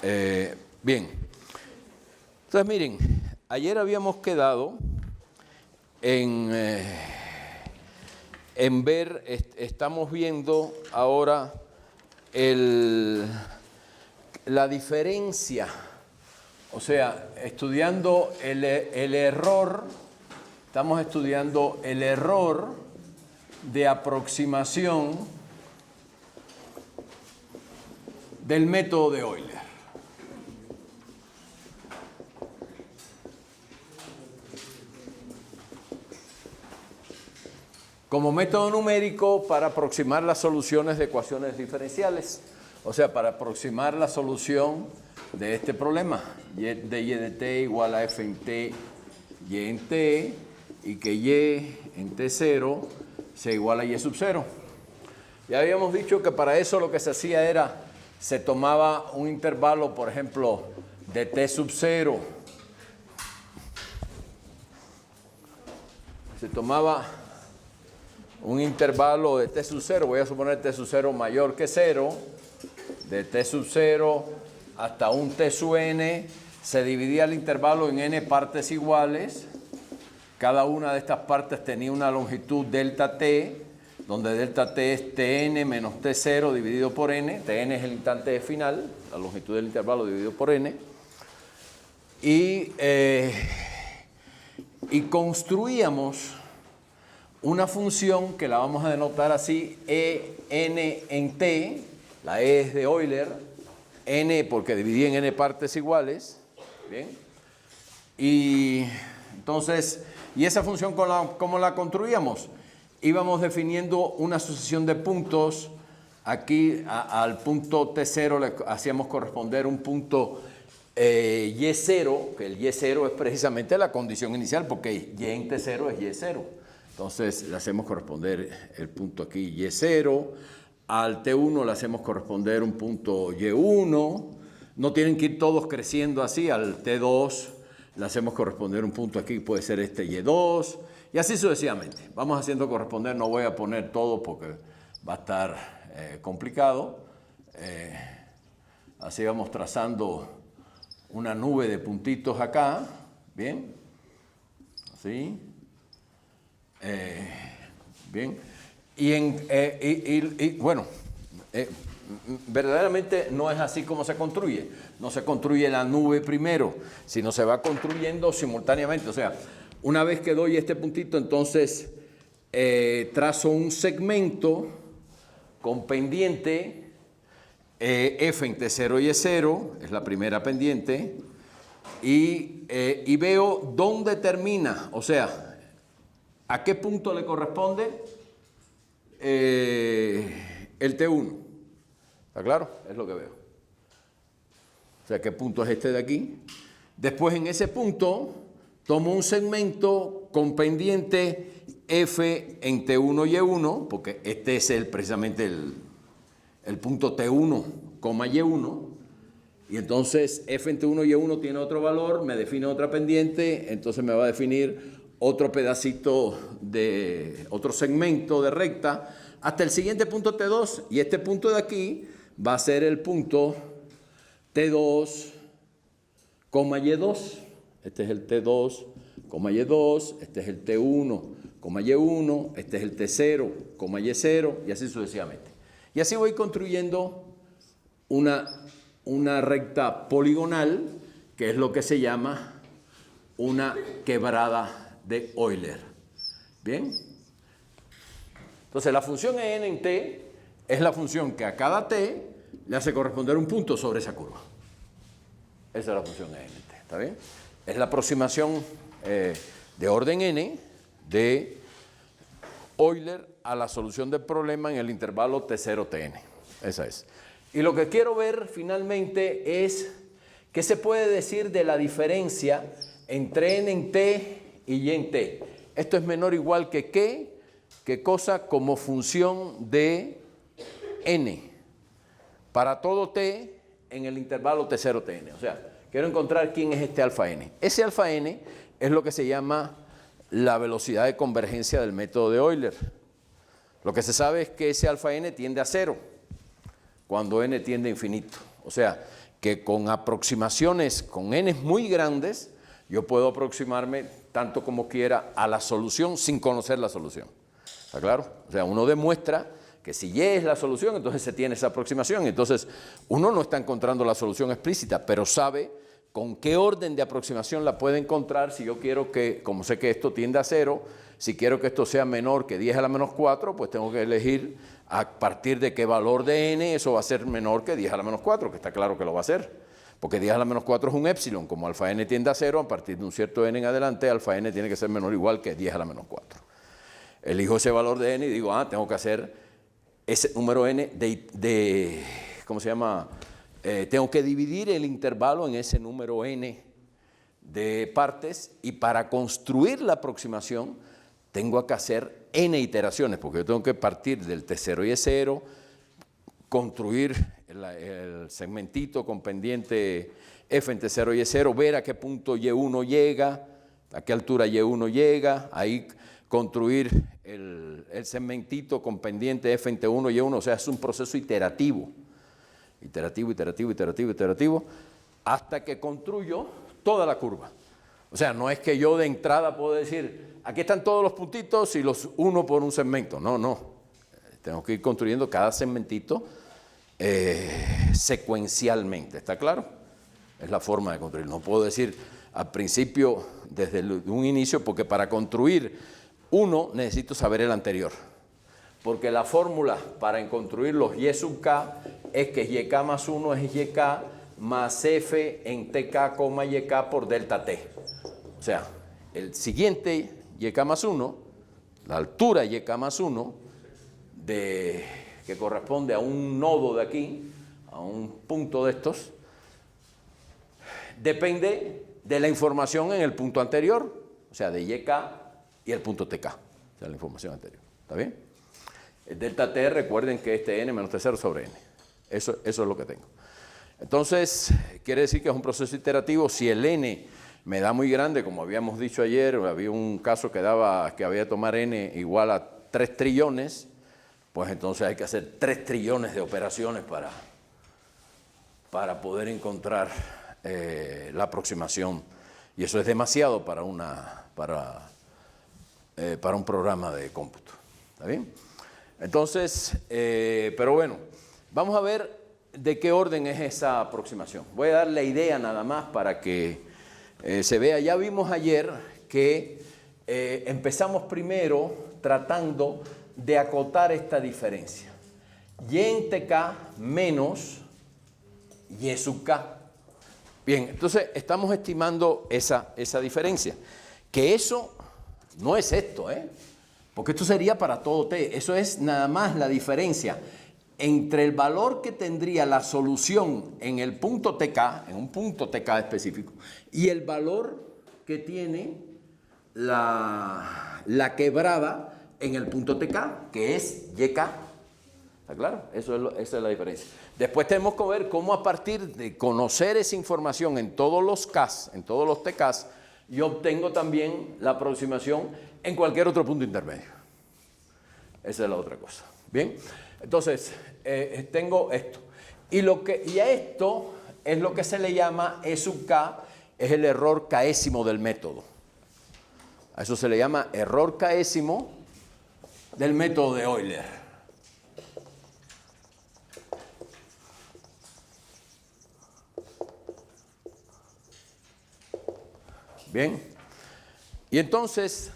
Bien. Entonces, miren, ayer habíamos quedado en ver, estamos viendo ahora la diferencia, o sea, estudiando el error, estamos estudiando el error de aproximación del método de Euler. Como método numérico para aproximar las soluciones de ecuaciones diferenciales, o sea, para aproximar la solución de este problema, de y de t igual a f en t, y en t, y que y en t0 sea igual a y sub 0. Ya habíamos dicho que para eso lo que se hacía era, se tomaba un intervalo, por ejemplo, de t sub 0, se tomaba un intervalo de t sub 0, voy a suponer t sub 0 mayor que 0, de t sub 0 hasta un t sub n, se dividía el intervalo en n partes iguales, cada una de estas partes tenía una longitud delta t, donde delta t es tn menos t0 dividido por n, tn es el instante final, la longitud del intervalo dividido por n, y construíamos una función que la vamos a denotar así, en en t, la e es de Euler, n porque dividí en n partes iguales, ¿bien? Y entonces, ¿y esa función cómo la construíamos? Íbamos definiendo una sucesión de puntos, aquí al punto t0 le hacíamos corresponder un punto y0, que el y0 es precisamente la condición inicial, porque y en t0 es y0. Entonces le hacemos corresponder el punto aquí y0, al t1 le hacemos corresponder un punto y1, no tienen que ir todos creciendo así, al t2 le hacemos corresponder un punto aquí, puede ser este y2, y así sucesivamente. Vamos haciendo corresponder, no voy a poner todo porque va a estar complicado, así vamos trazando una nube de puntitos acá, ¿bien? Así. Bien, bueno, verdaderamente no es así como se construye. No se construye la nube primero, sino se va construyendo simultáneamente. O sea, una vez que doy este puntito, entonces trazo un segmento con pendiente f en t0 y e0, es la primera pendiente, y veo dónde termina, o sea, ¿a qué punto le corresponde el T1? ¿Está claro? Es lo que veo. O sea, ¿qué punto es este de aquí? Después, en ese punto, tomo un segmento con pendiente F en T1 y E1, porque este es precisamente el punto T1, Y1. Y entonces F en T1 y E1 tiene otro valor, me define otra pendiente, entonces me va a definir otro pedacito de otro segmento de recta hasta el siguiente punto T2, y este punto de aquí va a ser el punto T2, Y2. Este es el T2, Y2, este es el T1, Y1, este es el T0, Y0, y así sucesivamente. Y así voy construyendo una recta poligonal, que es lo que se llama una quebrada de Euler. ¿Bien? Entonces, la función en en t es la función que a cada t le hace corresponder un punto sobre esa curva. Esa es la función en t. ¿Está bien? Es la aproximación de orden n de Euler a la solución del problema en el intervalo t0-tn. Esa es. Y lo que quiero ver finalmente es qué se puede decir de la diferencia entre n en t y y en t. Esto es menor o igual que qué cosa como función de n para todo t en el intervalo t0-tn. O sea, quiero encontrar quién es este alfa n. Ese alfa n es lo que se llama la velocidad de convergencia del método de Euler. Lo que se sabe es que ese alfa n tiende a 0 cuando n tiende a infinito. O sea, que con aproximaciones, con n muy grandes, yo puedo aproximarme tanto como quiera a la solución sin conocer la solución. ¿Está claro? O sea, uno demuestra que si y es la solución, entonces se tiene esa aproximación. Entonces, uno no está encontrando la solución explícita, pero sabe con qué orden de aproximación la puede encontrar si yo quiero que, como sé que esto tiende a 0, si quiero que esto sea menor que 10 a la menos 4, pues tengo que elegir a partir de qué valor de n eso va a ser menor que 10 a la menos 4, que está claro que lo va a ser. Porque 10 a la menos 4 es un épsilon, como alfa n tiende a 0, a partir de un cierto n en adelante, alfa n tiene que ser menor o igual que 10 a la menos 4. Elijo ese valor de n y digo, tengo que hacer ese número n ¿cómo se llama? Tengo que dividir el intervalo en ese número n de partes, y para construir la aproximación tengo que hacer n iteraciones, porque yo tengo que partir del T0 y E0, construir el segmentito con pendiente f en T0 y E0, ver a qué punto Y1 llega, a qué altura Y1 llega, ahí construir el segmentito con pendiente f en T1 y Y1, o sea, es un proceso iterativo, hasta que construyo toda la curva. O sea, no es que yo de entrada puedo decir, aquí están todos los puntitos y los uno por un segmento. No. Tengo que ir construyendo cada segmentito secuencialmente. ¿Está claro? Es la forma de construir. No puedo decir al principio, desde un inicio, porque para construir uno necesito saber el anterior. Porque la fórmula para construir los y sub k es que yk más 1 es yk más f en tk, yk por delta t. O sea, el siguiente yk más 1, la altura yk más 1, que corresponde a un nodo de aquí, a un punto de estos, depende de la información en el punto anterior, o sea, de yk y el punto tk, o sea, la información anterior. ¿Está bien? El delta t, recuerden que este n menos t0 sobre n. Eso es lo que tengo. Entonces, quiere decir que es un proceso iterativo. Si el n me da muy grande, como habíamos dicho ayer, había un caso que había que tomar n igual a 3 trillones, pues entonces hay que hacer 3 trillones de operaciones para poder encontrar la aproximación. Y eso es demasiado para un programa de cómputo. ¿Está bien? Entonces, pero bueno, vamos a ver de qué orden es esa aproximación. Voy a dar la idea nada más para que se vea. Ya vimos ayer que empezamos primero tratando de acotar esta diferencia. Y en tk menos y sub k. Bien, entonces estamos estimando esa diferencia. Que eso no es esto, porque esto sería para todo t. Eso es nada más la diferencia entre el valor que tendría la solución en el punto tk, en un punto tk específico, y el valor que tiene la quebrada en el punto tk, que es yk. ¿Está claro? Esa es la diferencia. Después tenemos que ver cómo, a partir de conocer esa información en todos los Ks, en todos los tks, yo obtengo también la aproximación en cualquier otro punto intermedio. Esa es la otra cosa. Bien, entonces tengo esto. Y a esto es lo que se le llama E sub k, es el error késimo del método. A eso se le llama error késimo del método de Euler. Bien, y entonces,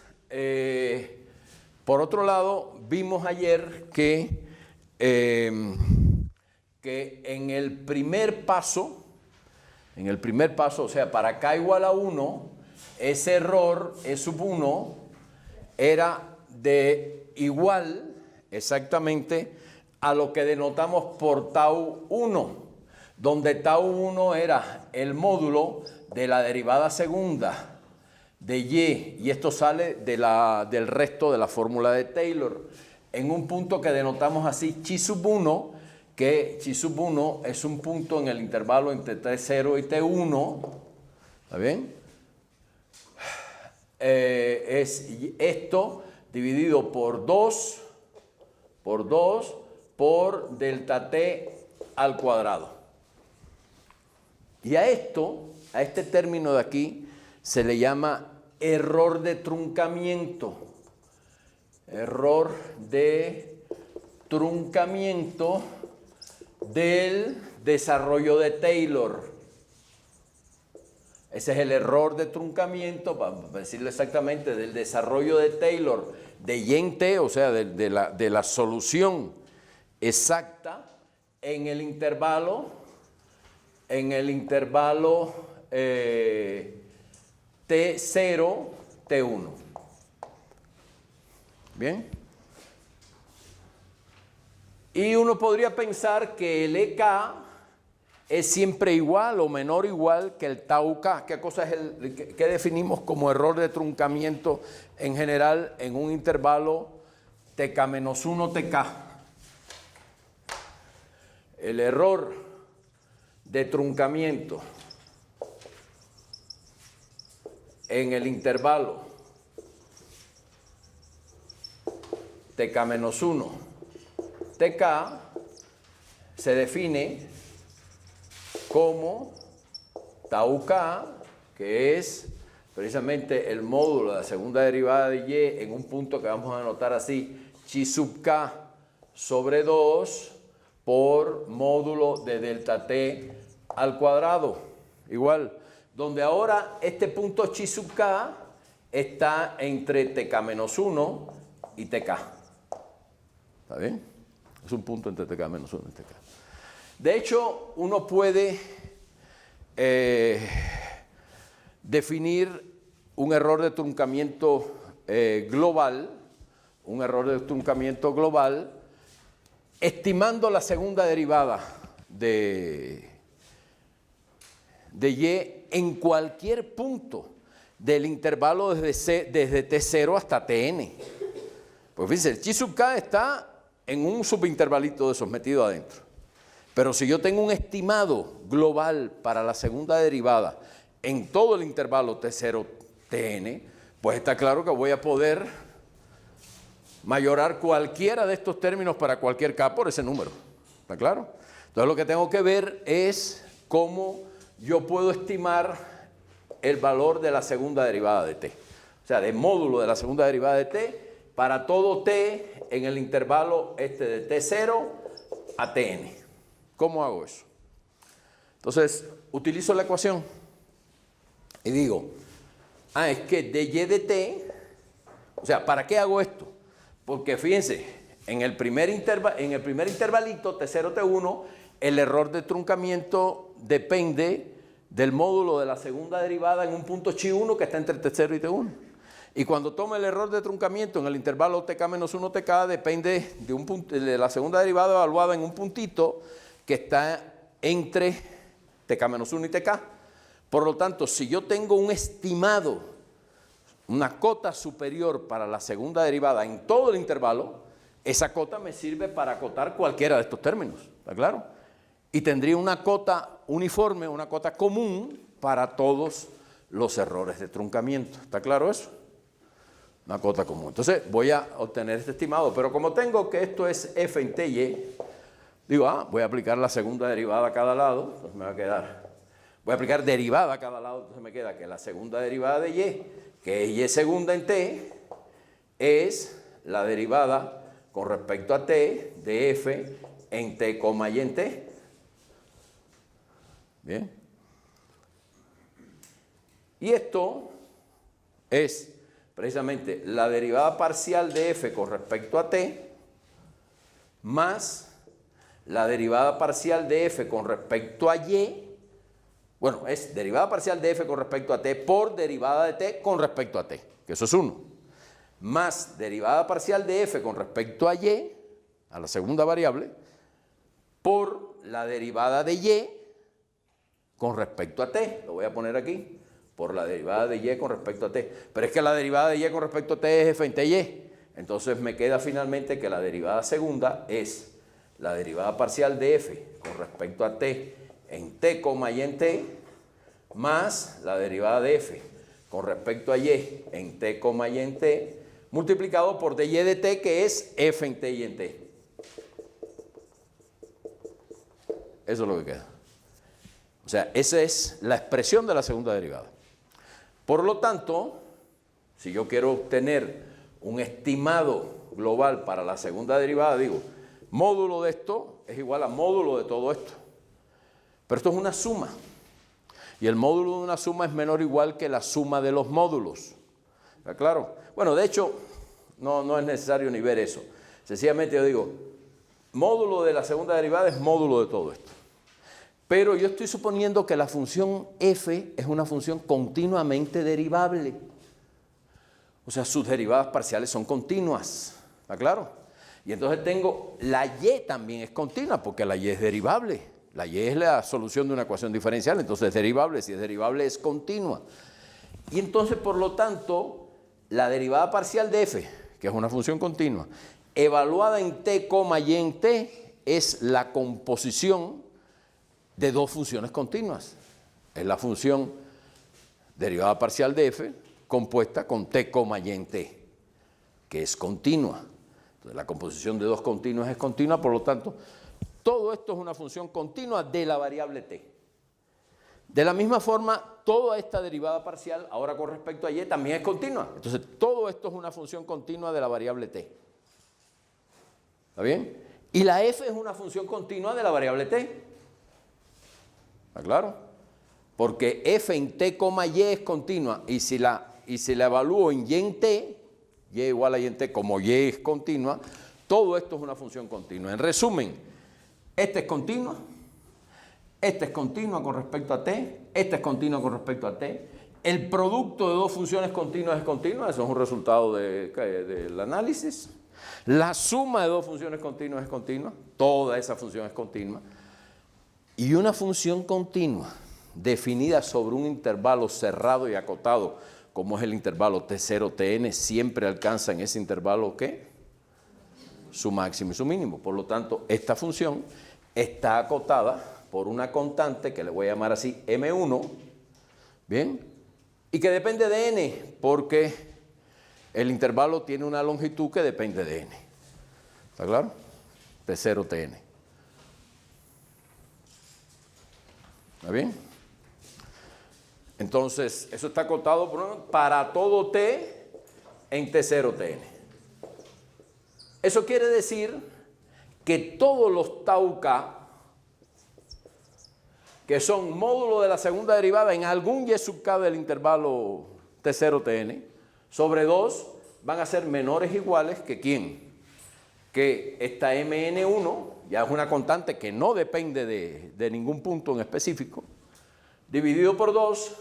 por otro lado, vimos ayer que en el primer paso, o sea, para k igual a 1, ese error, E sub 1, era de igual exactamente a lo que denotamos por tau 1, donde tau 1 era el módulo de la derivada segunda de y esto sale del resto de la fórmula de Taylor, en un punto que denotamos así chi sub 1, que chi sub 1 es un punto en el intervalo entre T0 y T1, ¿está bien? Es esto dividido por 2 por delta t al cuadrado. Y a este término de aquí, se le llama error de truncamiento. Error de truncamiento del desarrollo de Taylor. Ese es el error de truncamiento, para decirlo exactamente, del desarrollo de Taylor, de Y en T, o sea, de la solución exacta en el intervalo T0, T1. ¿Bien? Y uno podría pensar que el EK es siempre igual o menor o igual que el tau K. ¿Qué cosa es qué definimos como error de truncamiento en general en un intervalo TK-1 TK? El error de truncamiento en el intervalo TK-1 TK se define como tau K, que es precisamente el módulo de la segunda derivada de Y en un punto que vamos a anotar así, chi sub K sobre 2 por módulo de delta T al cuadrado. Igual, donde ahora este punto chi sub K está entre TK-1 y TK. ¿Está bien? Es un punto entre TK-1 y TK. De hecho, uno puede definir un error de truncamiento global, estimando la segunda derivada de Y en cualquier punto del intervalo desde T0 hasta Tn. Pues fíjense, el chi sub K está en un subintervalito de esos metido adentro. Pero si yo tengo un estimado global para la segunda derivada en todo el intervalo T0, Tn, pues está claro que voy a poder mayorar cualquiera de estos términos para cualquier K por ese número. ¿Está claro? Entonces lo que tengo que ver es cómo yo puedo estimar el valor de la segunda derivada de T. O sea, del módulo de la segunda derivada de T para todo T en el intervalo de T0 a Tn. ¿Cómo hago eso? Entonces, utilizo la ecuación y digo, es que de Y de T, o sea, ¿para qué hago esto? Porque fíjense, en el primer intervalito T0, T1, el error de truncamiento depende del módulo de la segunda derivada en un punto chi1 que está entre T0 y T1. Y cuando toma el error de truncamiento en el intervalo TK-1 TK, depende de un punto, de la segunda derivada evaluada en un puntito que está entre TK-1 y TK. Por lo tanto, si yo tengo un estimado, una cota superior para la segunda derivada en todo el intervalo, esa cota me sirve para acotar cualquiera de estos términos, ¿está claro? Y tendría una cota uniforme, una cota común para todos los errores de truncamiento, ¿está claro eso? Una cota común. Entonces voy a obtener este estimado, pero como tengo que esto es f en ty, digo, voy a aplicar la segunda derivada a cada lado, entonces me va a quedar, voy a aplicar derivada a cada lado, entonces me queda que la segunda derivada de y, que es y segunda en t, es la derivada con respecto a t de f en t, y en t. Bien. Y esto es precisamente la derivada parcial de f con respecto a t más la derivada parcial de f con respecto a y. Bueno, es derivada parcial de f con respecto a t por derivada de t con respecto a t, que eso es 1. Más derivada parcial de f con respecto a y, a la segunda variable, por la derivada de y con respecto a t. Lo voy a poner aquí. Por la derivada de y con respecto a t. Pero es que la derivada de y con respecto a t es f en ty. Entonces me queda finalmente que la derivada segunda es la derivada parcial de f con respecto a t en t, y en t, más la derivada de f con respecto a y en t, y en t, multiplicado por dy de t, que es f en t y en t. Eso es lo que queda. O sea, esa es la expresión de la segunda derivada. Por lo tanto, si yo quiero obtener un estimado global para la segunda derivada, digo, módulo de esto es igual a módulo de todo esto. Pero esto es una suma. Y el módulo de una suma es menor o igual que la suma de los módulos. ¿Está claro? Bueno, de hecho, no es necesario ni ver eso. Sencillamente yo digo, módulo de la segunda derivada es módulo de todo esto. Pero yo estoy suponiendo que la función f es una función continuamente derivable. O sea, sus derivadas parciales son continuas. ¿Está claro? Y entonces tengo, la y también es continua porque la y es derivable. La y es la solución de una ecuación diferencial, entonces es derivable. Si es derivable es continua. Y entonces, por lo tanto, la derivada parcial de f, que es una función continua, evaluada en t, y en t, es la composición de dos funciones continuas. Es la función derivada parcial de f compuesta con t, y en t, que es continua. Entonces, la composición de dos continuas es continua, por lo tanto, todo esto es una función continua de la variable t. De la misma forma, toda esta derivada parcial, ahora con respecto a y, también es continua. Entonces, todo esto es una función continua de la variable t. ¿Está bien? Y la f es una función continua de la variable t. ¿Está claro? Porque f en t, y es continua. Y si la evalúo en y en t, y igual a y en t, como y es continua, todo esto es una función continua. En resumen, esta es continua. Esta es continua con respecto a t, esta es continua con respecto a t. El producto de dos funciones continuas es continua, eso es un resultado del análisis. La suma de dos funciones continuas es continua, toda esa función es continua. Y una función continua definida sobre un intervalo cerrado y acotado, como es el intervalo T0, Tn, siempre alcanza en ese intervalo ¿qué? Su máximo y su mínimo. Por lo tanto, esta función está acotada por una constante que le voy a llamar así M1, ¿bien? Y que depende de n, porque el intervalo tiene una longitud que depende de n. ¿Está claro? T0, Tn. ¿Está bien? Entonces, eso está acotado para todo t en T0, Tn. Eso quiere decir que todos los tau k, que son módulo de la segunda derivada en algún y sub k del intervalo T0, Tn, sobre 2 van a ser menores o iguales que ¿quién? Que esta Mn1, ya es una constante que no depende de ningún punto en específico, dividido por 2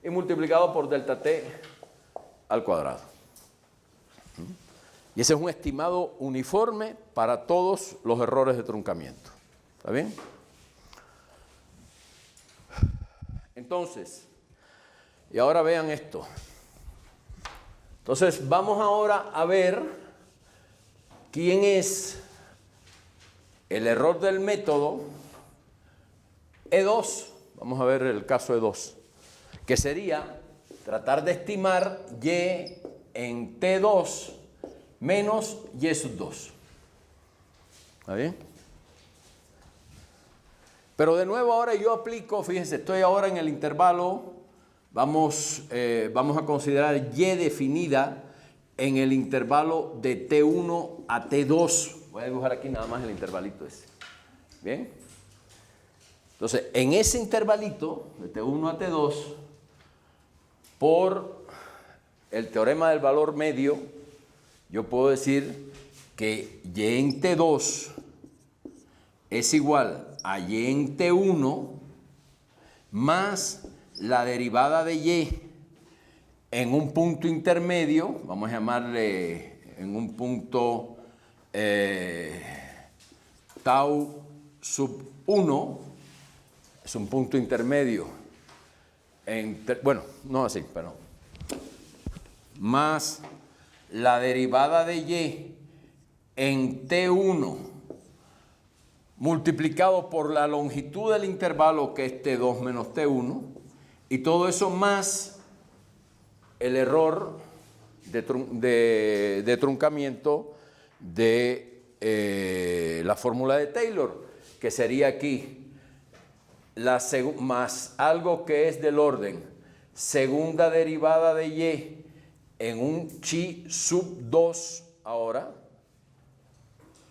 y multiplicado por delta t al cuadrado. Y ese es un estimado uniforme para todos los errores de truncamiento. ¿Está bien? Entonces, y ahora vean esto. Entonces, vamos ahora a ver quién es el error del método E2. Vamos a ver el caso E2, que sería tratar de estimar y en T2 menos y sub 2. ¿Está bien? Pero de nuevo ahora yo aplico, fíjense, estoy ahora en el intervalo, vamos a considerar y definida en el intervalo de T1 a T2. Voy a dibujar aquí nada más el intervalito ese. ¿Bien? Entonces, en ese intervalito de T1 a T2, por el teorema del valor medio, yo puedo decir que y en T2 es igual a y en T1 más la derivada de y en un punto intermedio, vamos a llamarle en un punto tau sub 1, es un punto intermedio, bueno, no así, perdón, más la derivada de y en T1 multiplicado por la longitud del intervalo que es T2 menos T1 y todo eso más el error de truncamiento de la fórmula de Taylor, que sería aquí más algo que es del orden segunda derivada de y en un chi sub 2 ahora,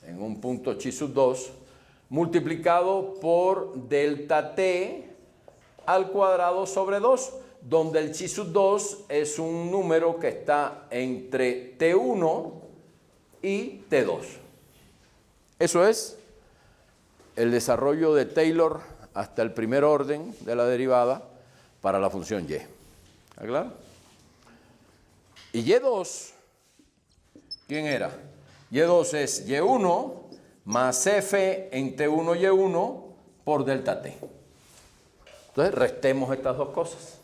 en un punto chi sub 2, multiplicado por delta t al cuadrado sobre 2, donde el chi sub 2 es un número que está entre t1 y t2. Eso es el desarrollo de Taylor hasta el primer orden de la derivada para la función y. ¿Está claro? Y y2, ¿quién era? y2 es y1 más f en t1 y1 por delta t. Entonces, restemos estas dos cosas.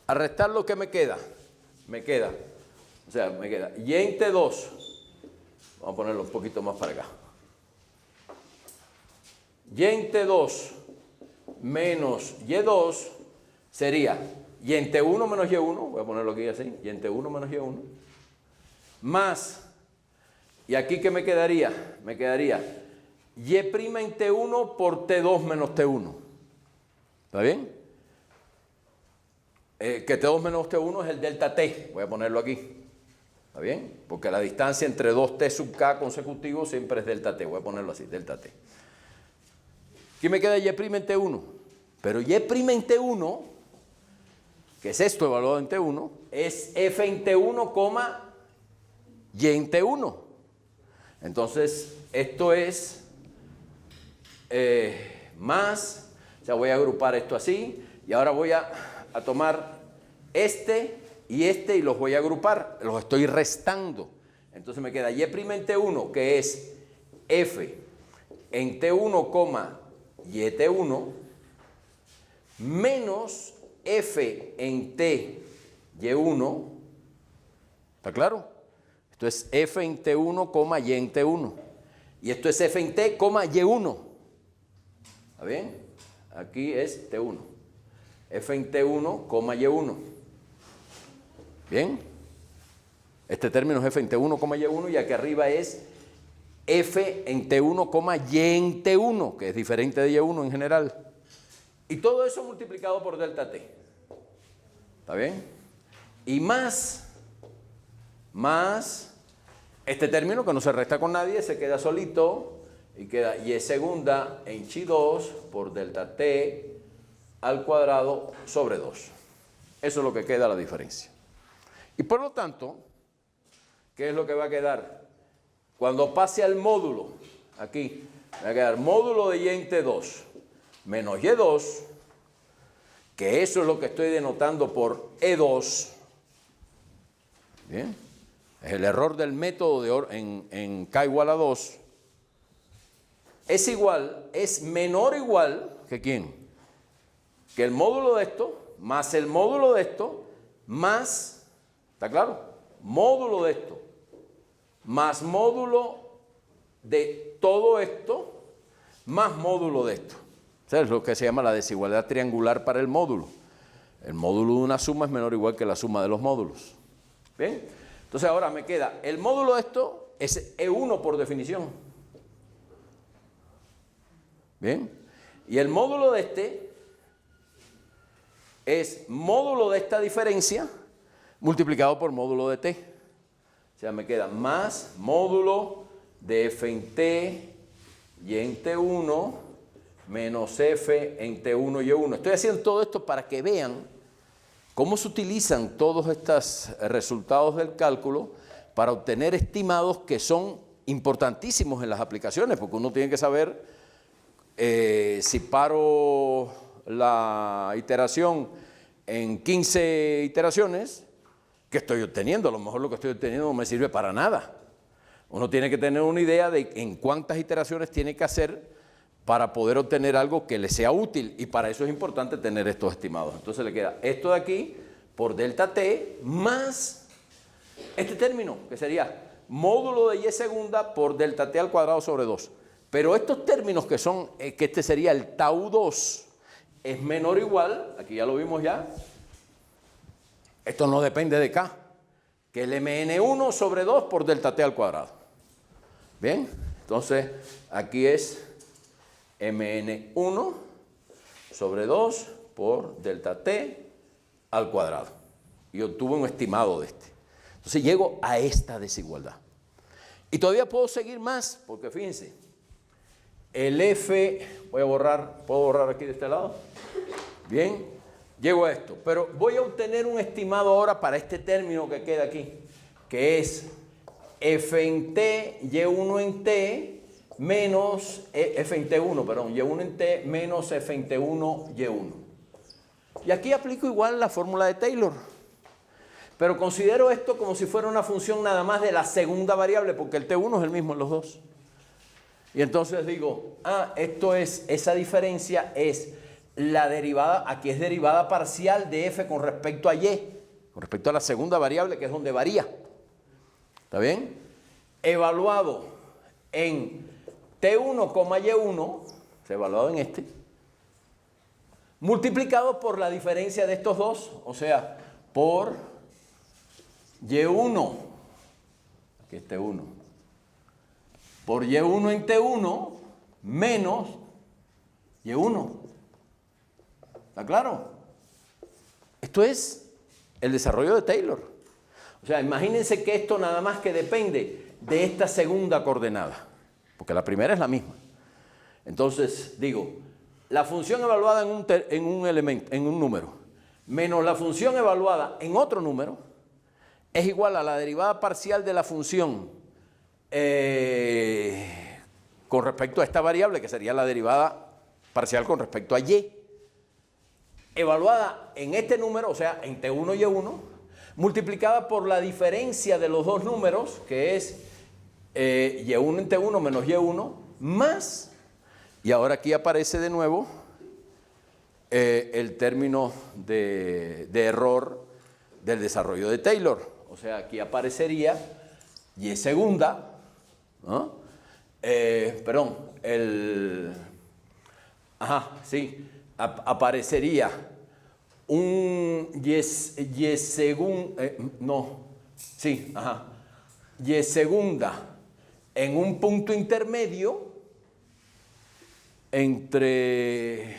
Al restar, lo que me queda, me queda y en t2, vamos a ponerlo un poquito más para acá, y en t2 menos y2 sería y en t1 menos y1, voy a ponerlo aquí así, y en t1 menos y1, más, y aquí ¿qué me quedaría? Me quedaría y' en t1 por t2 menos t1. ¿Está bien? Que t2 menos t1 es el delta t, voy a ponerlo aquí. ¿Está bien? Porque la distancia entre 2t sub k consecutivos siempre es delta t, voy a ponerlo así, delta t. Aquí me queda y' en t1, pero y' en t1, que es esto evaluado en t1, es f en t1, y en t1. Entonces, esto es más, o sea, voy a agrupar esto así, y ahora voy a tomar este y los voy a agrupar, los estoy restando. Entonces me queda y' en t1, que es f en t1, y t1, menos f en t y1, ¿está claro? Esto es f en t1, y en t1. Y esto es f en t, y1. ¿Está bien? Aquí es t1. F en t1, y1. ¿Bien? Este término es f en t1, y1, y aquí arriba es f en t1, y en t1, que es diferente de y1 en general. Y todo eso multiplicado por delta t. ¿Está bien? Y más este término que no se resta con nadie, se queda solito y queda y segunda en chi 2 por delta t al cuadrado sobre 2. Eso es lo que queda la diferencia. Y por lo tanto, ¿qué es lo que va a quedar? Cuando pase al módulo, aquí, va a quedar módulo de y en t2 menos y2, que eso es lo que estoy denotando por e2. Bien, es el error del método en k igual a 2. Es menor o igual que ¿quién? Que el módulo de esto, más el módulo de esto, más, ¿está claro? Módulo de esto, más módulo de todo esto, más módulo de esto. O sea, es lo que se llama la desigualdad triangular para el módulo. El módulo de una suma es menor o igual que la suma de los módulos. ¿Bien? Entonces ahora me queda, el módulo de esto es E1 por definición. ¿Bien? Y el módulo de este es módulo de esta diferencia multiplicado por módulo de t. O sea, me queda más módulo de f en t y en t1 menos f en t1 y 1. Estoy haciendo todo esto para que vean cómo se utilizan todos estos resultados del cálculo para obtener estimados que son importantísimos en las aplicaciones, porque uno tiene que saber si paro la iteración en 15 iteraciones, ¿qué estoy obteniendo? A lo mejor lo que estoy obteniendo no me sirve para nada. Uno tiene que tener una idea de en cuántas iteraciones tiene que hacer para poder obtener algo que le sea útil, y para eso es importante tener estos estimados. Entonces le queda esto de aquí por delta t más este término, que sería módulo de y segunda por delta t al cuadrado sobre 2. Pero estos términos que son, que este sería el tau 2, es menor o igual, aquí ya lo vimos ya, esto no depende de k, que el mn1 sobre 2 por delta t al cuadrado. Bien, entonces aquí es mn1 sobre 2 por delta t al cuadrado. Y obtuve un estimado de este. Entonces llego a esta desigualdad. Y todavía puedo seguir más, porque fíjense, el f, ¿puedo borrar aquí de este lado? Bien, llego a esto, pero voy a obtener un estimado ahora para este término que queda aquí, que es f en t, y1 en t, menos, f en t1, perdón, y1 en t, menos f en t1, y1. Y aquí aplico igual la fórmula de Taylor. Pero considero esto como si fuera una función nada más de la segunda variable, porque el t1 es el mismo en los dos. Y entonces digo, esto es, esa diferencia es la derivada, aquí es derivada parcial de f con respecto a y, con respecto a la segunda variable, que es donde varía. ¿Está bien? Evaluado en t1, y1, se ha evaluado en este, multiplicado por la diferencia de estos dos, o sea, por y1, aquí es t1, por y1 en t1 menos y1. ¿Está claro? Esto es el desarrollo de Taylor. O sea, imagínense que esto nada más que depende de esta segunda coordenada, porque la primera es la misma. Entonces, digo, la función evaluada en un elemento, en un número, menos la función evaluada en otro número, es igual a la derivada parcial de la función con respecto a esta variable, que sería la derivada parcial con respecto a y, evaluada en este número, o sea, en t1 y y1, multiplicada por la diferencia de los dos números, que es y1 en t1 menos y1, más, y ahora aquí aparece de nuevo el término de error del desarrollo de Taylor. O sea, aquí aparecería y segunda, ¿no? Aparecería un y segunda en un punto intermedio entre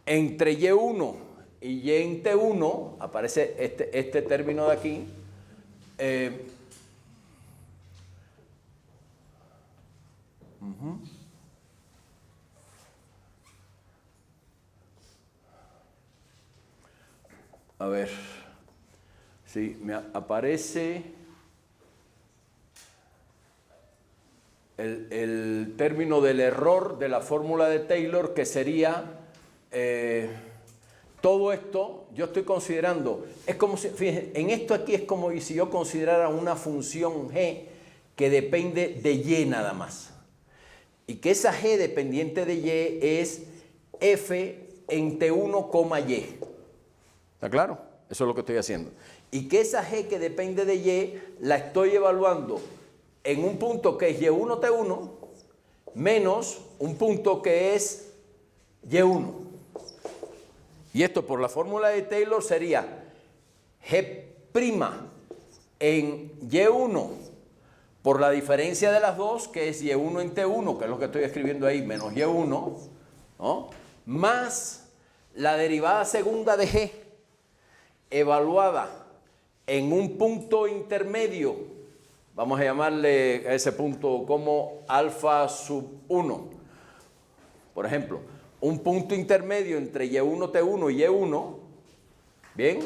y1 y y en t1, aparece este término de aquí, a ver, sí, me aparece el término del error de la fórmula de Taylor, que sería todo esto. Yo estoy considerando, es como si, fíjense, en esto aquí es como si yo considerara una función g que depende de y nada más, y que esa g dependiente de y es f en t1, y. ¿Está claro? Eso es lo que estoy haciendo. Y que esa g que depende de y la estoy evaluando en un punto que es y1 t1 menos un punto que es y1. Y esto por la fórmula de Taylor sería g' en y1 por la diferencia de las dos, que es y1 en t1, que es lo que estoy escribiendo ahí, menos y1, ¿no? Más la derivada segunda de g, evaluada en un punto intermedio, vamos a llamarle a ese punto como alfa sub 1, por ejemplo, un punto intermedio entre y1 t1 y y1, bien,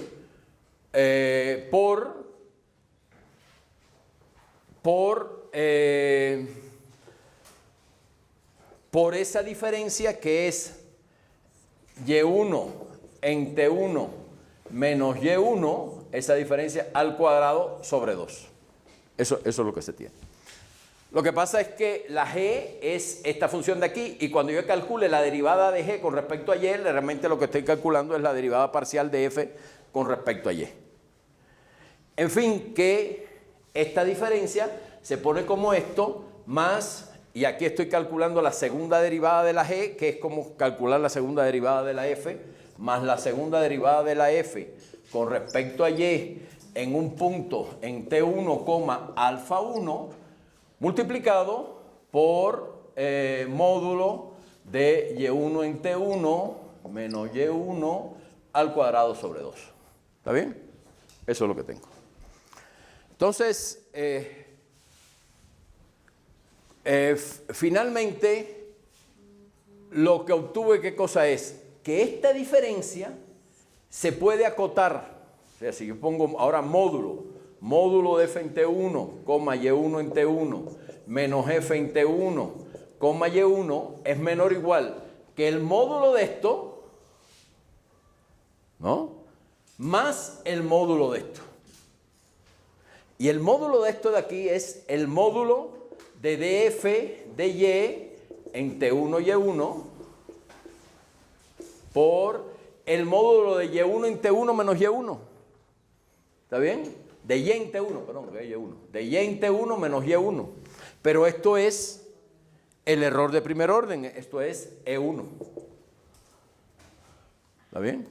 por esa diferencia que es y1 en t1 menos y1, esa diferencia al cuadrado sobre 2. Eso es lo que se tiene. Lo que pasa es que la g es esta función de aquí, y cuando yo calcule la derivada de g con respecto a y, realmente lo que estoy calculando es la derivada parcial de f con respecto a y. En fin, que esta diferencia se pone como esto, más, y aquí estoy calculando la segunda derivada de la g, que es como calcular la segunda derivada de la f, más la segunda derivada de la f con respecto a y en un punto en t1, alfa 1, multiplicado por módulo de y1 en t1 menos y1 al cuadrado sobre 2. ¿Está bien? Eso es lo que tengo. Entonces, finalmente, lo que obtuve, ¿qué cosa es? Que esta diferencia se puede acotar. O sea, si yo pongo ahora módulo de f en t1, y1 en t1, menos f en t1, y1, es menor o igual que el módulo de esto, ¿no? Más el módulo de esto. Y el módulo de esto de aquí es el módulo de df de y en t1 y1 por el módulo de y1 en t1 menos y1. ¿Está bien? De y en t1, perdón, que es y1. De y en t1 menos y1. Pero esto es el error de primer orden, esto es e1. ¿Está bien?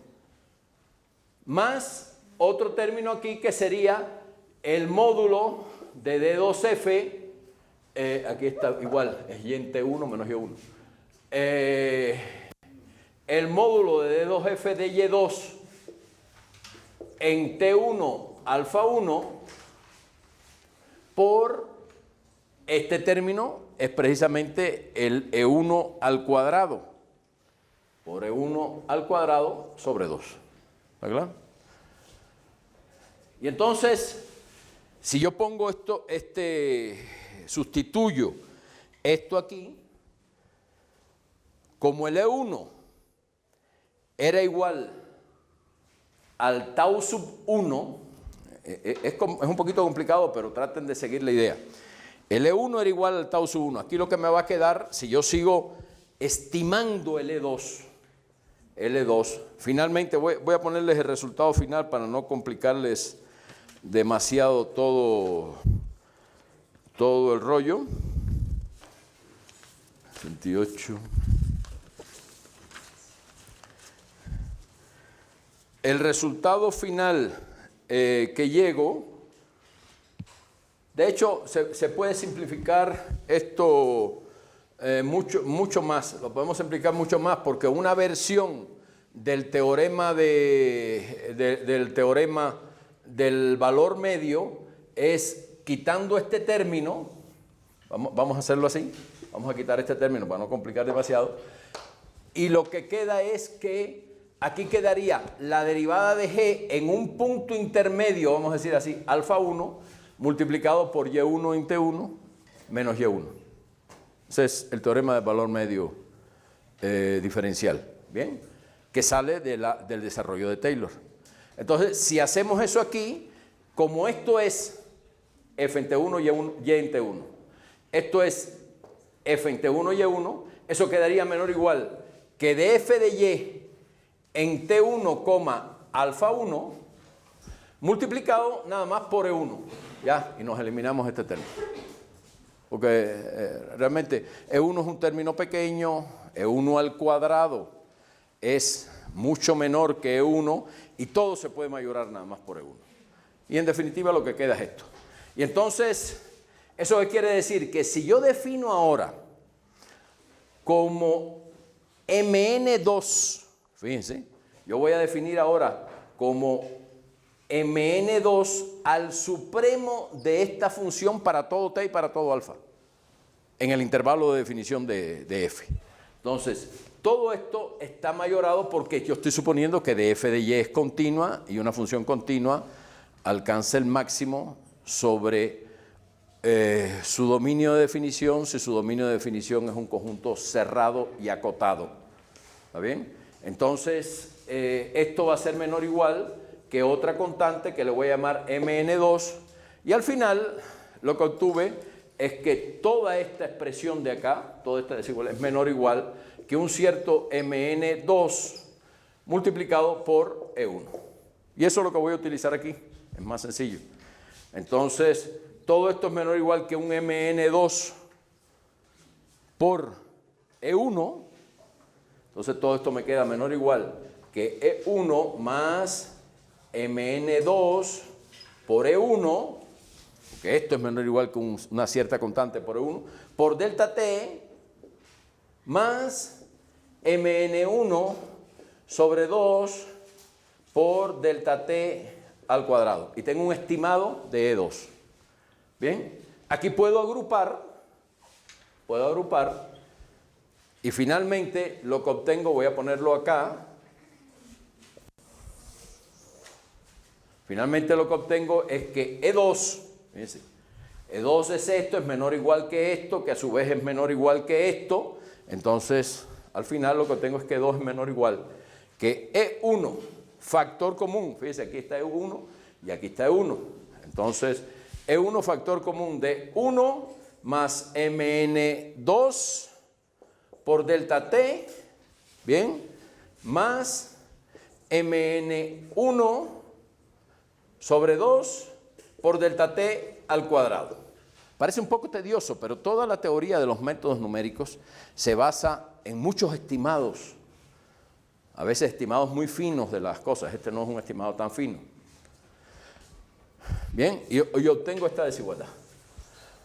Más otro término aquí que sería el módulo de d2f, aquí está igual, es y en t1 menos y1. El módulo de d2f de y2 en t1 alfa 1 por este término es precisamente el e1 al cuadrado, por e1 al cuadrado sobre 2. ¿Está claro? Y entonces, si yo pongo esto, sustituyo esto aquí, como el E1 era igual al tau sub 1, es un poquito complicado, pero traten de seguir la idea. El E1 era igual al tau sub 1. Aquí lo que me va a quedar, si yo sigo estimando el E2, finalmente voy a ponerles el resultado final para no complicarles demasiado todo el rollo. 28. El resultado final que llego, de hecho se puede simplificar esto mucho más, lo podemos simplificar mucho más porque una versión del teorema del teorema del valor medio es quitando este término, vamos a hacerlo así, vamos a quitar este término para no complicar demasiado, y lo que queda es que aquí quedaría la derivada de g en un punto intermedio, vamos a decir así, alfa 1, multiplicado por y1 en t1 menos y1. Ese es el teorema del valor medio diferencial, ¿bien? Que sale del desarrollo de Taylor. Entonces, si hacemos eso aquí, como esto es f en t1 y en t1, esto es f en t1 y y1, eso quedaría menor o igual que de f de y en t1, alfa 1, multiplicado nada más por e1, ¿ya? Y nos eliminamos este término. Porque realmente e1 es un término pequeño, e1 al cuadrado es mucho menor que e1 y todo se puede mayorar nada más por e1. Y en definitiva lo que queda es esto. Y entonces, ¿eso qué quiere decir? Que si yo defino ahora como mn2, fíjense, yo voy a definir ahora como mn2 al supremo de esta función para todo t y para todo alfa, en el intervalo de definición de f. Entonces, todo esto está mayorado porque yo estoy suponiendo que de f de y es continua y una función continua alcanza el máximo sobre su dominio de definición, si su dominio de definición es un conjunto cerrado y acotado. ¿Está bien? Entonces, esto va a ser menor o igual que otra constante que le voy a llamar mn2 y al final lo que obtuve es que toda esta expresión de acá, toda esta desigualdad es menor o igual que un cierto mn2 multiplicado por e1. Y eso es lo que voy a utilizar aquí, es más sencillo. Entonces, todo esto es menor o igual que un mn2 por e1. Entonces, todo esto me queda menor o igual que e1 más mn2 por e1, porque esto es menor o igual que una cierta constante por e1, por delta t más mn1 sobre 2 por delta t al cuadrado. Y tengo un estimado de E2. Bien, aquí puedo agrupar y finalmente lo que obtengo, voy a ponerlo acá. Finalmente lo que obtengo es que E2, fíjense, E2 es esto, es menor o igual que esto, que a su vez es menor o igual que esto. Entonces, al final lo que obtengo es que E2 es menor o igual que E1, factor común. Fíjense, aquí está E1 y aquí está E1. Entonces, E1 factor común de 1 más Mn2 por delta T, bien, más Mn1 sobre 2 por delta T al cuadrado. Parece un poco tedioso, pero toda la teoría de los métodos numéricos se basa en muchos estimados, a veces estimados muy finos de las cosas. Este no es un estimado tan fino. Bien, y obtengo esta desigualdad.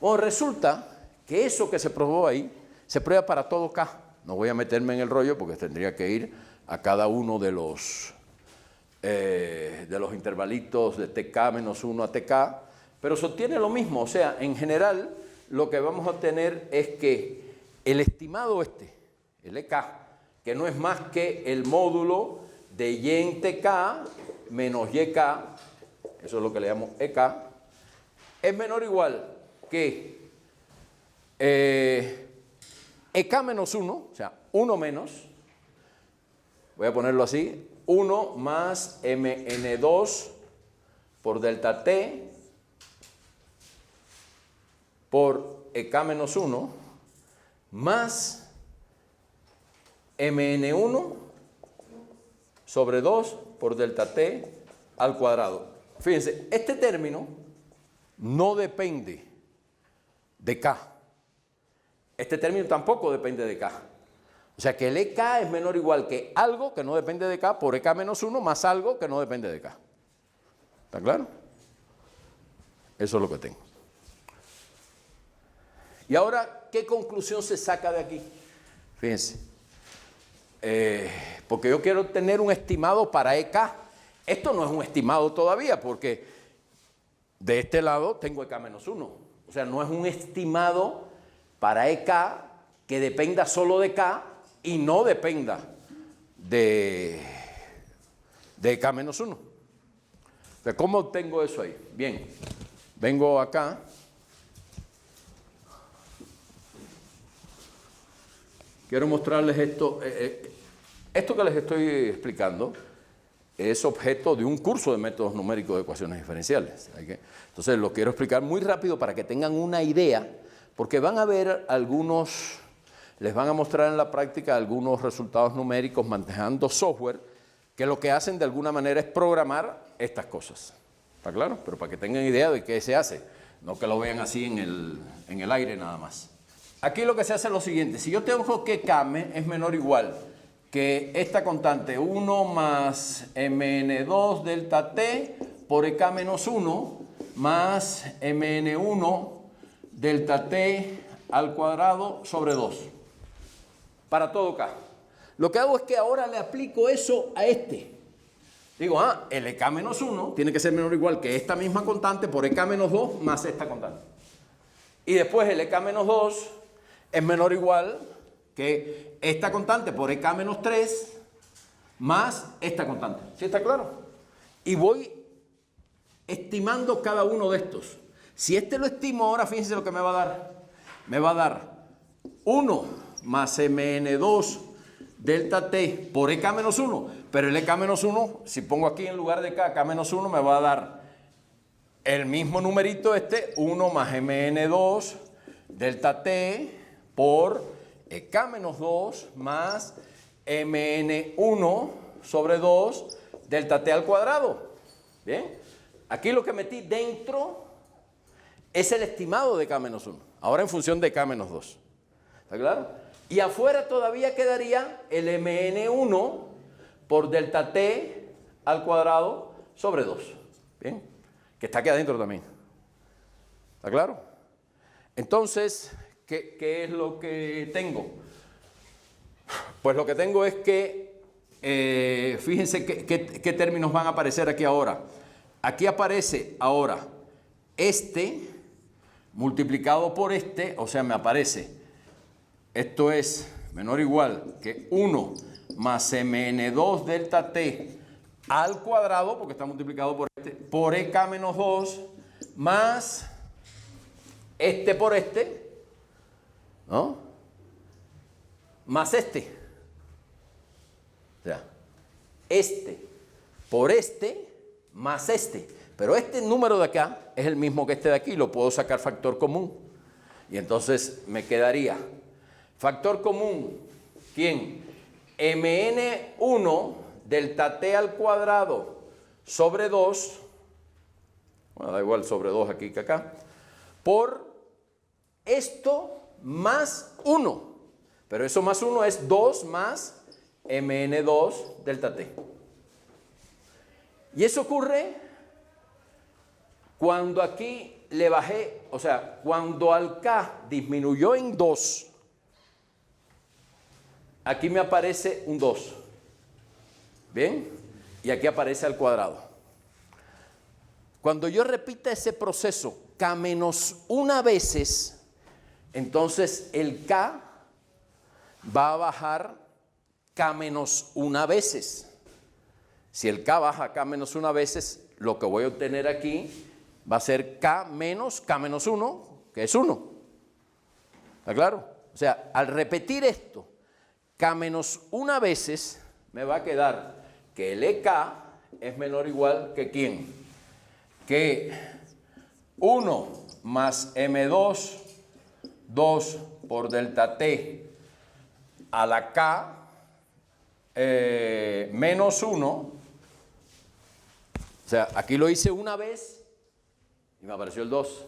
Bueno, resulta que eso que se probó ahí se prueba para todo K. No voy a meterme en el rollo porque tendría que ir a cada uno de los intervalitos de TK menos 1 a TK, pero se obtiene lo mismo. O sea, en general, lo que vamos a obtener es que el estimado el EK, que no es más que el módulo de Y en TK menos YK, eso es lo que le llamo EK, es menor o igual que EK menos 1, o sea, 1 menos, voy a ponerlo así, 1 más Mn2 por delta T por EK menos 1 más Mn1 sobre 2 por delta T al cuadrado. Fíjense, este término no depende de K. Este término tampoco depende de K. O sea que el EK es menor o igual que algo que no depende de K por EK menos 1 más algo que no depende de K. ¿Está claro? Eso es lo que tengo. Y ahora, ¿qué conclusión se saca de aquí? Fíjense. Porque yo quiero tener un estimado para EK. Esto no es un estimado todavía porque de este lado tengo EK menos 1. O sea, no es un estimado para EK que dependa solo de K y no dependa de EK menos 1. O sea, ¿cómo obtengo eso ahí? Bien, vengo acá. Quiero mostrarles esto. Esto que les estoy explicando es objeto de un curso de métodos numéricos de ecuaciones diferenciales. Entonces lo quiero explicar muy rápido para que tengan una idea, porque van a ver les van a mostrar en la práctica algunos resultados numéricos manejando software que lo que hacen de alguna manera es programar estas cosas. ¿Está claro? Pero para que tengan idea de qué se hace, no que lo vean así en el aire nada más. Aquí lo que se hace es lo siguiente: si yo tengo que K es menor o igual que esta constante 1 más Mn2 delta T por EK menos 1 más Mn1 delta T al cuadrado sobre 2. Para todo K. Lo que hago es que ahora le aplico eso a este. Digo, el EK menos 1 tiene que ser menor o igual que esta misma constante por EK menos 2 más esta constante. Y después el EK menos 2 es menor o igual que esta constante por EK menos 3 más esta constante. ¿Sí está claro? Y voy estimando cada uno de estos. Si este lo estimo ahora, fíjense lo que me va a dar. Me va a dar 1 más Mn2 delta T por EK menos 1. Pero el EK menos 1, si pongo aquí en lugar de K, EK menos 1, me va a dar el mismo numerito 1 más Mn2 delta T por EK menos 2 más Mn1 sobre 2 delta T al cuadrado. Bien, aquí lo que metí dentro es el estimado de K menos 1, ahora en función de K menos 2. ¿Está claro? Y afuera todavía quedaría el Mn1 por delta T al cuadrado sobre 2. Bien, que está aquí adentro también. ¿Está claro? Entonces, ¿qué es lo que tengo? Pues lo que tengo es que, fíjense qué términos van a aparecer aquí ahora. Aquí aparece ahora este multiplicado por este, o sea, me aparece, esto es menor o igual que 1 más mn2 delta t al cuadrado, porque está multiplicado por este, por ek menos 2, más este por este, ¿no? Más este. O sea, este por este más este. Pero este número de acá es el mismo que este de aquí, lo puedo sacar factor común. Y entonces me quedaría factor común, ¿quién? mn1 delta t al cuadrado sobre 2, bueno, da igual sobre 2 aquí que acá, por esto más 1. Pero eso más 1 es 2 más mn2 delta t. Y eso ocurre cuando aquí le bajé, o sea, cuando al k disminuyó en 2, aquí me aparece un 2. ¿Bien? Y aquí aparece al cuadrado. Cuando yo repita ese proceso k menos 1 veces, entonces el k va a bajar k menos 1 veces. Si el k baja k menos 1 veces, lo que voy a obtener aquí va a ser k menos 1, que es 1. ¿Está claro? O sea, al repetir esto, k menos 1 veces, me va a quedar que el ek es menor o igual que ¿quién? Que 1 más m2, 2 por delta t a la k menos 1. O sea, aquí lo hice una vez y me apareció el 2.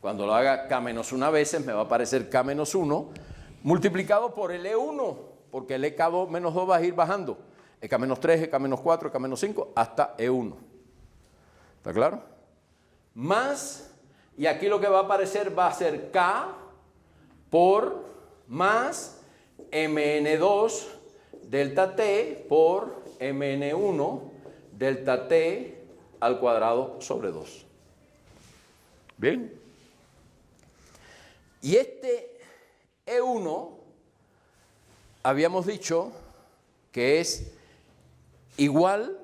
Cuando lo haga k menos 1 veces me va a aparecer k menos 1 multiplicado por el E1, porque el EK2 menos 2 va a ir bajando. EK menos 3, EK menos 4, EK menos 5 hasta E1. ¿Está claro? Más, y aquí lo que va a aparecer va a ser k por más mn2 delta t por mn1 delta t al cuadrado sobre 2. ¿Bien? Y este E1 habíamos dicho que es igual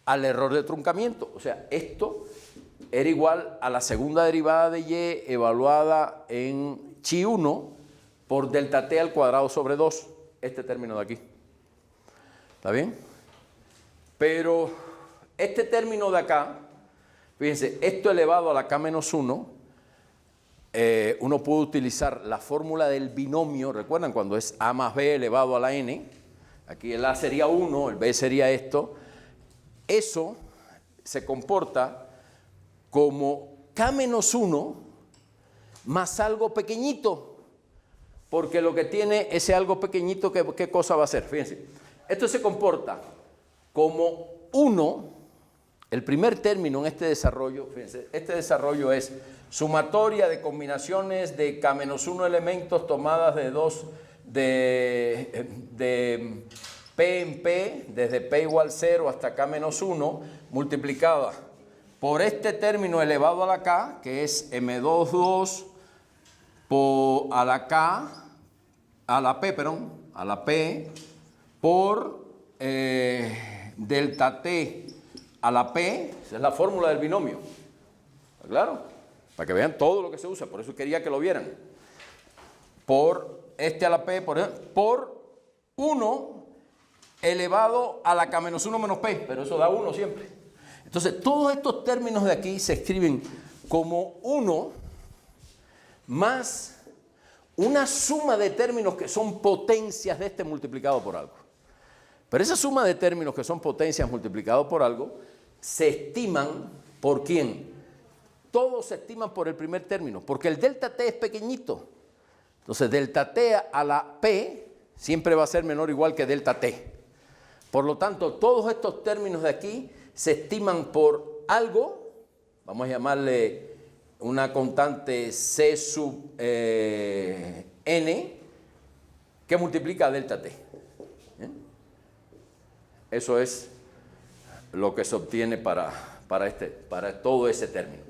al error de truncamiento. O sea, esto era igual a la segunda derivada de y evaluada en chi1 por delta t al cuadrado sobre 2. Este término de aquí. ¿Está bien? Pero este término de acá, fíjense, esto elevado a la k menos 1, uno puede utilizar la fórmula del binomio. ¿Recuerdan cuando es a más b elevado a la n? Aquí el a sería 1, el b sería esto. Eso se comporta como k menos 1 más algo pequeñito, porque lo que tiene ese algo pequeñito, ¿qué cosa va a ser? Fíjense, esto se comporta como 1, el primer término en este desarrollo. Fíjense, este desarrollo es sumatoria de combinaciones de k menos 1 elementos tomadas de 2 de p en p, desde p igual 0 hasta k menos 1, multiplicada por este término elevado a la k, que es m22 por a la k, a la p por delta t a la p. Esa es la fórmula del binomio. ¿Está claro? Para que vean todo lo que se usa, por eso quería que lo vieran. Por este a la p, por 1 elevado a la k menos 1 menos p, pero eso da 1 siempre. Entonces, todos estos términos de aquí se escriben como 1 más una suma de términos que son potencias de este multiplicado por algo. Pero esa suma de términos que son potencias multiplicado por algo se estiman ¿por quién? Todos se estiman por el primer término, porque el delta t es pequeñito. Entonces, delta t a la p siempre va a ser menor o igual que delta t. Por lo tanto, todos estos términos de aquí se estiman por algo, vamos a llamarle una constante c sub n, que multiplica a delta t. ¿Bien? Eso es lo que se obtiene para todo ese término.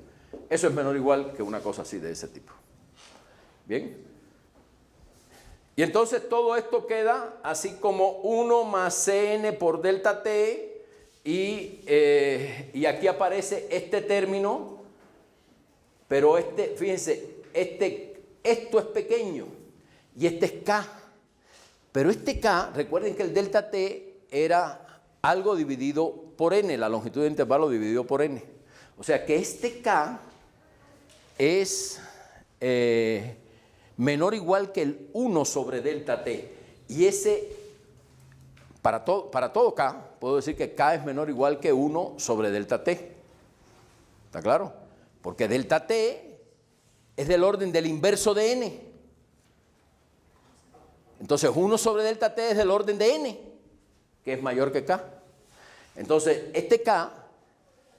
Eso es menor o igual que una cosa así de ese tipo. Bien. Y entonces todo esto queda así como 1 más Cn por delta t y aquí aparece este término, pero fíjense, esto es pequeño y este es k. Pero este k, recuerden que el delta t era algo dividido por n, la longitud de intervalo dividido por n. O sea que este k es menor o igual que el 1 sobre delta t. Y ese, para todo k, puedo decir que k es menor o igual que 1 sobre delta t. ¿Está claro? Porque delta t es del orden del inverso de n. Entonces 1 sobre delta t es del orden de n, que es mayor que k. Entonces este k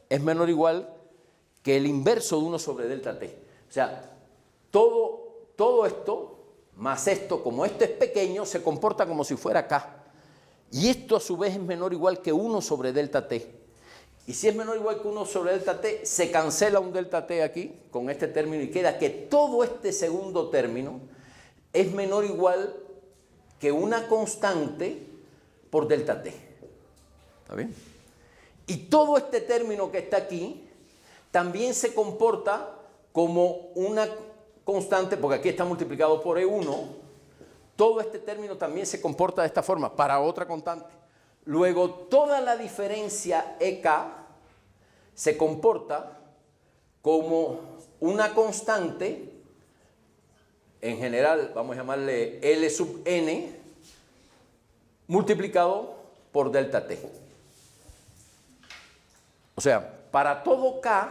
es menor o igual que el inverso de 1 sobre delta t. O sea, todo esto, más esto, como esto es pequeño, se comporta como si fuera k. Y esto a su vez es menor o igual que 1 sobre delta t. Y si es menor o igual que 1 sobre delta t, se cancela un delta t aquí con este término y queda que todo este segundo término es menor o igual que una constante por delta t. ¿Está bien? Y todo este término que está aquí también se comporta como una constante, porque aquí está multiplicado por E1, todo este término también se comporta de esta forma, para otra constante. Luego, toda la diferencia EK se comporta como una constante, en general vamos a llamarle L sub n, multiplicado por delta t. O sea, para todo k,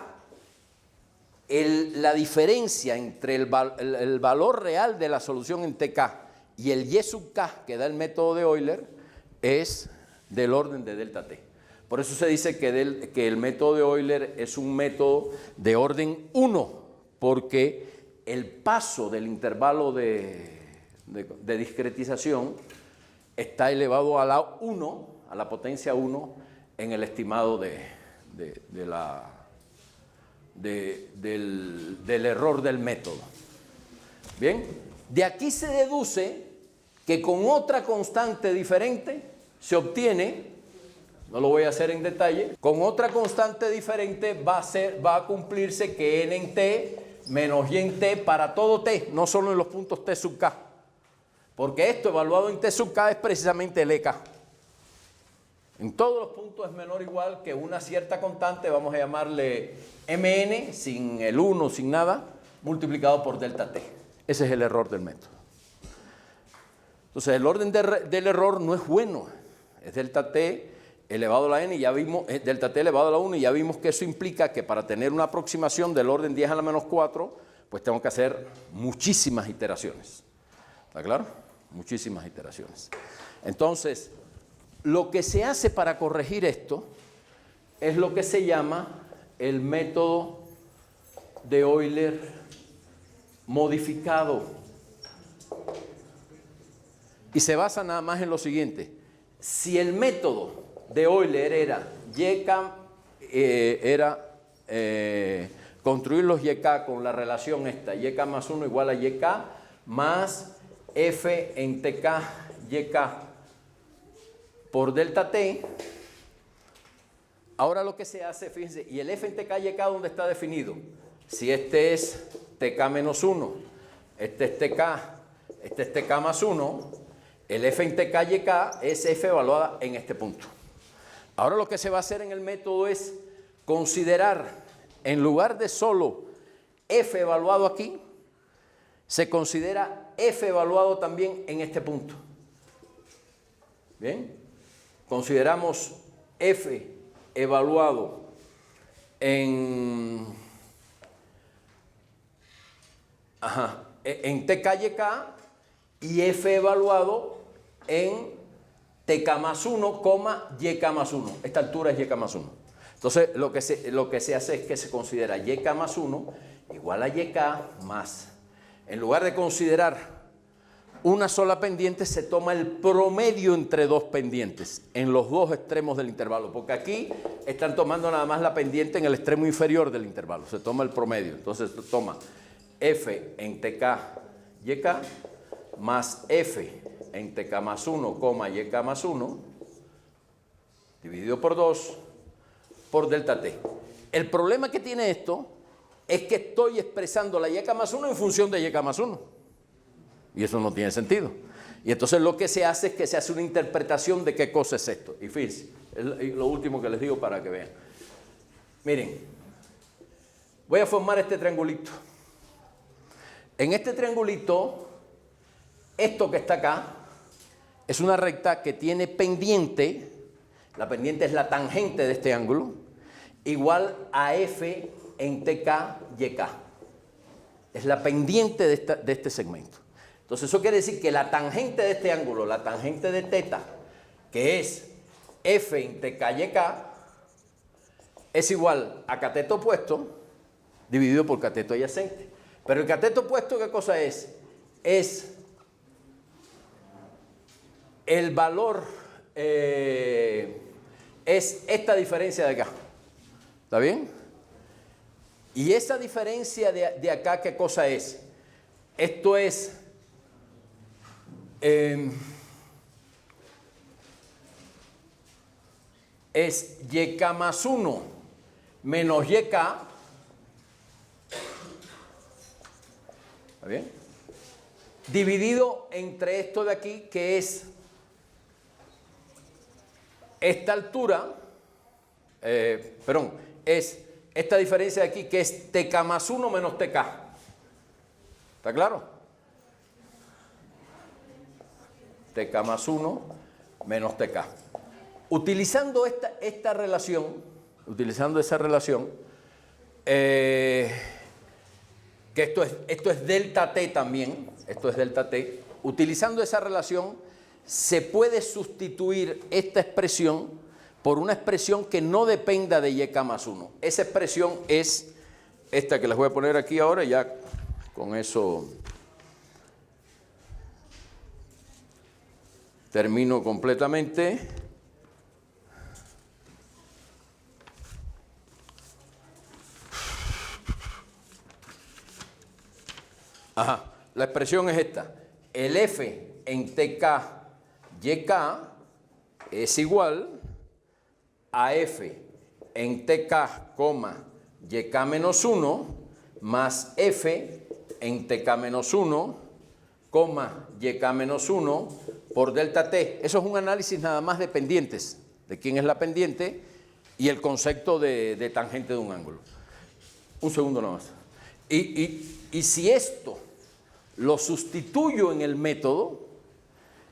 la diferencia entre el valor real de la solución en tk y el y sub k que da el método de Euler es del orden de delta t. Por eso se dice que el método de Euler es un método de orden 1, porque el paso del intervalo de discretización está elevado a la 1, a la potencia 1, en el estimado del error del método. Bien, de aquí se deduce que con otra constante diferente se obtiene, no lo voy a hacer en detalle, con otra constante diferente va a cumplirse que n en t menos y en t para todo t, no solo en los puntos t sub k, porque esto evaluado en t sub k es precisamente el EK. En todos los puntos es menor o igual que una cierta constante, vamos a llamarle mn, sin el 1, sin nada, multiplicado por delta t. Ese es el error del método. Entonces el orden del error no es bueno, es delta t elevado a la n, y ya vimos, delta t elevado a la 1, y ya vimos que eso implica que para tener una aproximación del orden 10 a la menos 4, pues tengo que hacer muchísimas iteraciones. ¿Está claro? Muchísimas iteraciones. Entonces, lo que se hace para corregir esto es lo que se llama el método de Euler modificado. Y se basa nada más en lo siguiente. Si el método de Euler era construir los YK con la relación esta, YK más 1 igual a YK más F en TK YK por delta T. Ahora lo que se hace, fíjense, y el F en TK YK ¿dónde está definido? Si este es TK menos 1, este es TK más 1, el F en TK YK es F evaluada en este punto. Ahora lo que se va a hacer en el método es considerar, en lugar de solo F evaluado aquí, se considera F evaluado también en este punto. Bien, consideramos F evaluado en TKYK y F evaluado en TK más 1, YK más 1. Esta altura es YK más 1. Entonces, lo que se hace es que se considera YK más 1 igual a YK más. En lugar de considerar una sola pendiente, se toma el promedio entre dos pendientes en los dos extremos del intervalo, porque aquí están tomando nada más la pendiente en el extremo inferior del intervalo, se toma el promedio. Entonces se toma f en tk yk más f en tk más 1, yk más 1 dividido por 2 por delta t. El problema que tiene esto es que estoy expresando la yk más 1 en función de yk más 1. Y eso no tiene sentido. Y entonces lo que se hace es que se hace una interpretación de qué cosa es esto. Y fíjense, es lo último que les digo para que vean. Miren, voy a formar este triangulito. En este triangulito, esto que está acá, es una recta que tiene pendiente, la pendiente es la tangente de este ángulo, igual a f en tk yk. Es la pendiente de este segmento. Entonces eso quiere decir que la tangente de este ángulo, la tangente de teta, que es f en tk yk, es igual a cateto opuesto dividido por cateto adyacente. Pero el cateto opuesto, ¿qué cosa es? Es el valor, es esta diferencia de acá. ¿Está bien? Y esa diferencia de acá, ¿qué cosa es? Esto es yk más 1 menos yk, ¿está bien? Dividido entre esto de aquí, que es esta altura, es esta diferencia de aquí, que es tk más 1 menos tk. ¿Está claro? tk más 1 menos tk. Utilizando esta relación, utilizando esa relación, que esto es delta t también, esto es delta t, utilizando esa relación se puede sustituir esta expresión por una expresión que no dependa de yk más 1. Esa expresión es esta que les voy a poner aquí ahora, y ya con eso termino completamente. Ajá, la expresión es esta. El f en tk yk es igual a f en tk, yk menos 1 más f en tk menos 1, yk menos 1 por delta t. Eso es un análisis nada más de pendientes, de quién es la pendiente y el concepto de tangente de un ángulo. Un segundo nada más. Y si esto lo sustituyo en el método,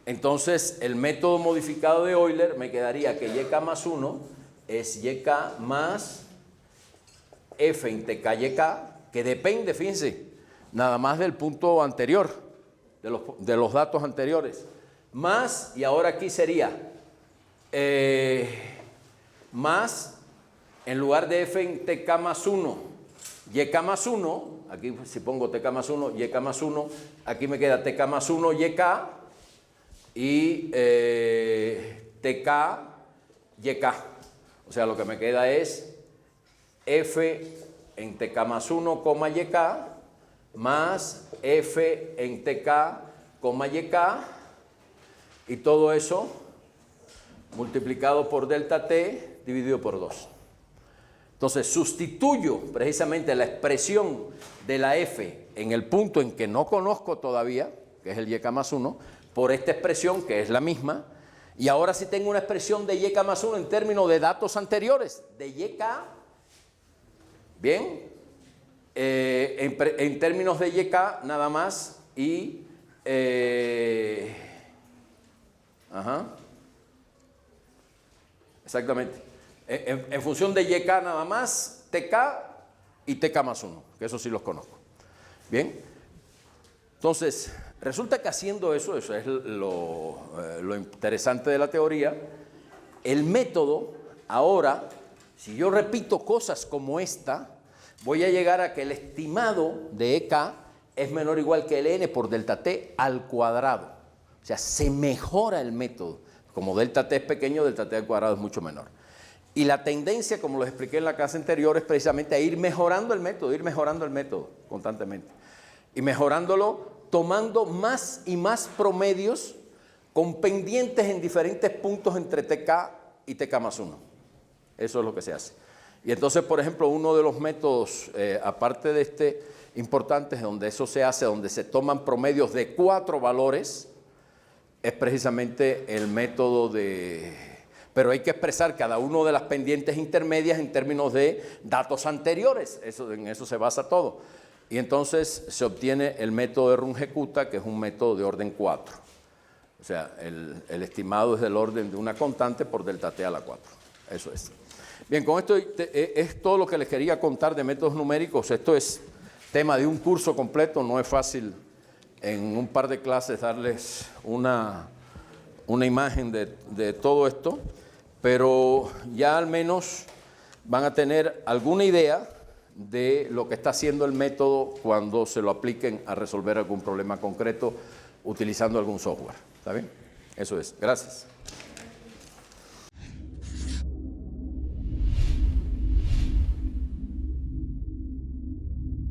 entonces el método modificado de Euler me quedaría que yk más 1 es yk más f en tk yk, que depende, fíjense, nada más del punto anterior, de los datos anteriores. Más, y ahora aquí sería más, en lugar de f en tk más 1, yk más 1, aquí si pongo tk más 1, yk más 1, aquí me queda tk más 1, yk, y tk, yk. O sea, lo que me queda es f en tk más 1, yk, más f en tk, yk, y todo eso multiplicado por delta t dividido por 2. Entonces sustituyo precisamente la expresión de la f en el punto en que no conozco todavía, que es el yk más 1, por esta expresión que es la misma, y ahora sí tengo una expresión de yk más 1 en términos de datos anteriores, de yk, bien, en términos de yk nada más, y exactamente. En función de yk nada más, tk y tk más 1, que eso sí los conozco. Bien, entonces resulta que haciendo eso es lo interesante de la teoría. El método, ahora, si yo repito cosas como esta, voy a llegar a que el estimado de EK es menor o igual que el n por delta t al cuadrado. O sea, se mejora el método. Como delta t es pequeño, delta t al cuadrado es mucho menor. Y la tendencia, como les expliqué en la clase anterior, es precisamente a ir mejorando el método constantemente. Y mejorándolo tomando más y más promedios con pendientes en diferentes puntos entre TK y TK más 1. Eso es lo que se hace. Y entonces, por ejemplo, uno de los métodos, aparte de este, importantes, donde eso se hace, donde se toman promedios de 4 valores, es precisamente el método de... Pero hay que expresar cada uno de las pendientes intermedias en términos de datos anteriores. En eso se basa todo. Y entonces se obtiene el método de Runge-Kutta, que es un método de orden 4. O sea, el estimado es del orden de una constante por delta t a la 4. Eso es. Bien, con esto es todo lo que les quería contar de métodos numéricos. Esto es tema de un curso completo. No es fácil en un par de clases darles una imagen de todo esto, pero ya al menos van a tener alguna idea de lo que está haciendo el método cuando se lo apliquen a resolver algún problema concreto utilizando algún software. ¿Está bien? Eso es. Gracias.